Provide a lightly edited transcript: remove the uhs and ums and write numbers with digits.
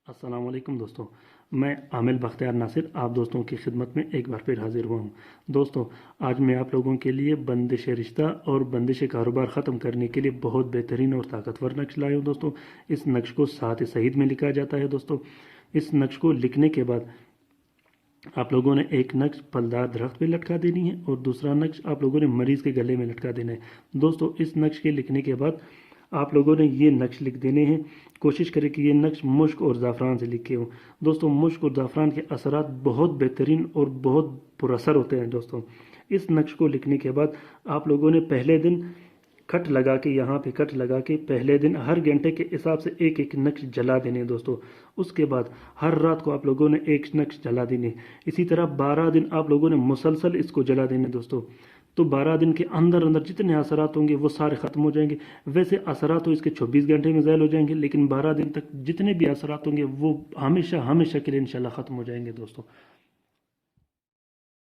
السلام علیکم دوستوں، میں عامل بختیار ناصر آپ دوستوں کی خدمت میں ایک بار پھر حاضر ہوا ہوں۔ دوستوں، آج میں آپ لوگوں کے لیے بندش رشتہ اور بندش کاروبار ختم کرنے کے لیے بہت بہترین اور طاقتور نقش لایا ہوں دوستوں۔ اس نقش کو سات سعید میں لکھا جاتا ہے دوستوں۔ اس نقش کو لکھنے کے بعد آپ لوگوں نے ایک نقش پھلدار درخت پہ لٹکا دینی ہے اور دوسرا نقش آپ لوگوں نے مریض کے گلے میں لٹکا دینا ہے۔ دوستوں، اس نقش کے لکھنے کے بعد آپ لوگوں نے یہ نقش لکھ دینے ہیں۔ کوشش کریں کہ یہ نقش مشک اور زعفران سے لکھے ہوں۔ دوستوں، مشک اور زعفران کے اثرات بہت بہترین اور بہت پر اثر ہوتے ہیں دوستوں۔ اس نقش کو لکھنے کے بعد آپ لوگوں نے پہلے دن کٹ لگا کے یہاں پہ کٹ لگا کے پہلے دن ہر گھنٹے کے حساب سے ایک ایک نقش جلا دینے دوستوں۔ اس کے بعد ہر رات کو آپ لوگوں نے ایک نقش جلا دینے۔ اسی طرح 12 دن آپ لوگوں نے مسلسل اس کو جلا دینے دوستوں۔ تو 12 دن کے اندر جتنے اثرات ہوں گے وہ سارے ختم ہو جائیں گے۔ ویسے اثرات تو اس کے 24 گھنٹے میں زائل ہو جائیں گے، لیکن 12 دن تک جتنے بھی اثرات ہوں گے وہ ہمیشہ ہمیشہ کے لیے انشاءاللہ ختم ہو جائیں گے دوستوں۔